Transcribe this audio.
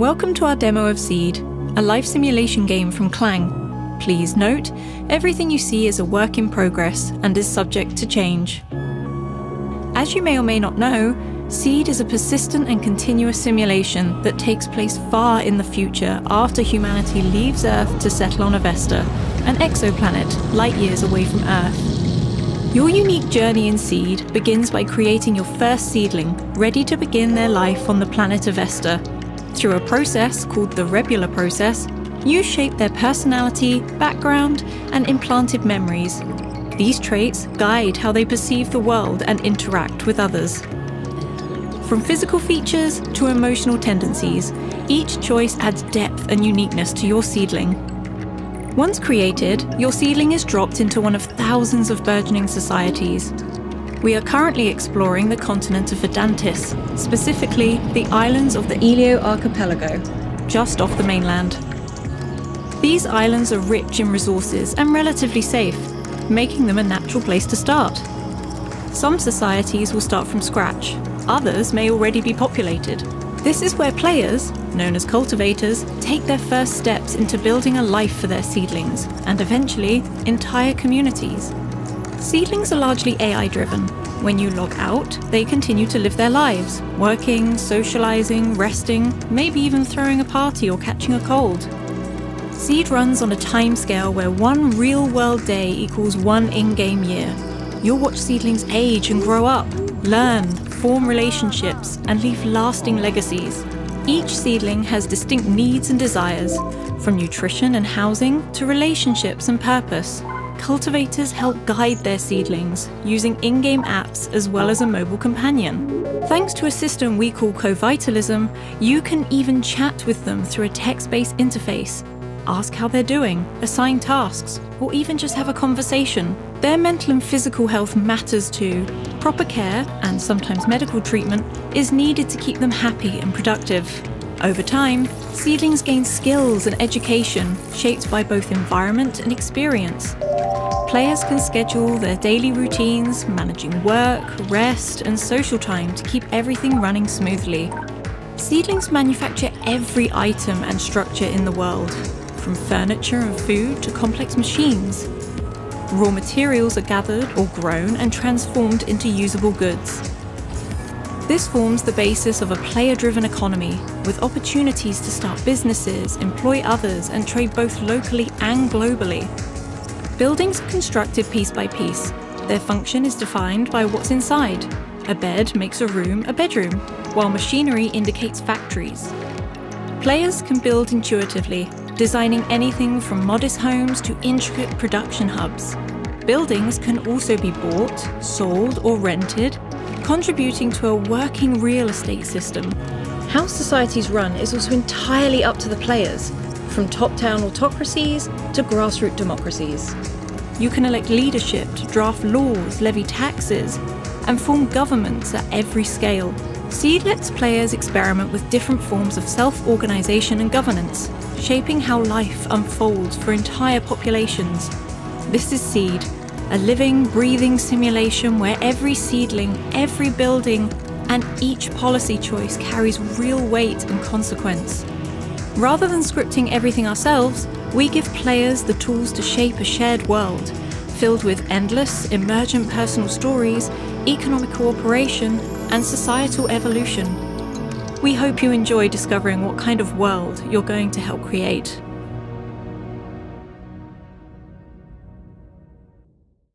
Welcome to our demo of Seed, a life simulation game from Klang. Please note, everything you see is a work in progress and is subject to change. As you may or may not know, Seed is a persistent and continuous simulation that takes place far in the future after humanity leaves Earth to settle on Avesta, an exoplanet light years away from Earth. Your unique journey in Seed begins by creating your first seedling, ready to begin their life on the planet Avesta. Through a process called the Rebula process, you shape their personality, background, and implanted memories. These traits guide how they perceive the world and interact with others. From physical features to emotional tendencies, each choice adds depth and uniqueness to your seedling. Once created, your seedling is dropped into one of thousands of burgeoning societies. We are currently exploring the continent of Vedantis, specifically the islands of the Elio archipelago, just off the mainland. These islands are rich in resources and relatively safe, making them a natural place to start. Some societies will start from scratch, others may already be populated. This is where players, known as cultivators, take their first steps into building a life for their seedlings, and eventually, entire communities. Seedlings are largely AI-driven. When you log out, they continue to live their lives, working, socializing, resting, maybe even throwing a party or catching a cold. Seed runs on a timescale where one real-world day equals one in-game year. You'll watch seedlings age and grow up, learn, form relationships, and leave lasting legacies. Each seedling has distinct needs and desires, from nutrition and housing to relationships and purpose. Cultivators help guide their seedlings, using in-game apps as well as a mobile companion. Thanks to a system we call co-vitalism, you can even chat with them through a text-based interface. Ask how they're doing, assign tasks, or even just have a conversation. Their mental and physical health matters too. Proper care, and sometimes medical treatment, is needed to keep them happy and productive. Over time, seedlings gain skills and education, shaped by both environment and experience. Players can schedule their daily routines, managing work, rest, and social time to keep everything running smoothly. Seedlings manufacture every item and structure in the world, from furniture and food to complex machines. Raw materials are gathered or grown and transformed into usable goods. This forms the basis of a player-driven economy, with opportunities to start businesses, employ others, and trade both locally and globally. Buildings are constructed piece by piece. Their function is defined by what's inside. A bed makes a room a bedroom, while machinery indicates factories. Players can build intuitively, designing anything from modest homes to intricate production hubs. Buildings can also be bought, sold, or rented, contributing to a working real estate system. How societies run is also entirely up to the players, from top-down autocracies to grassroots democracies. You can elect leadership to draft laws, levy taxes, and form governments at every scale. Seed lets players experiment with different forms of self-organization and governance, shaping how life unfolds for entire populations. This is Seed, a living, breathing simulation where every seedling, every building, and each policy choice carries real weight and consequence. Rather than scripting everything ourselves, we give players the tools to shape a shared world, filled with endless, emergent personal stories, economic cooperation, and societal evolution. We hope you enjoy discovering what kind of world you're going to help create.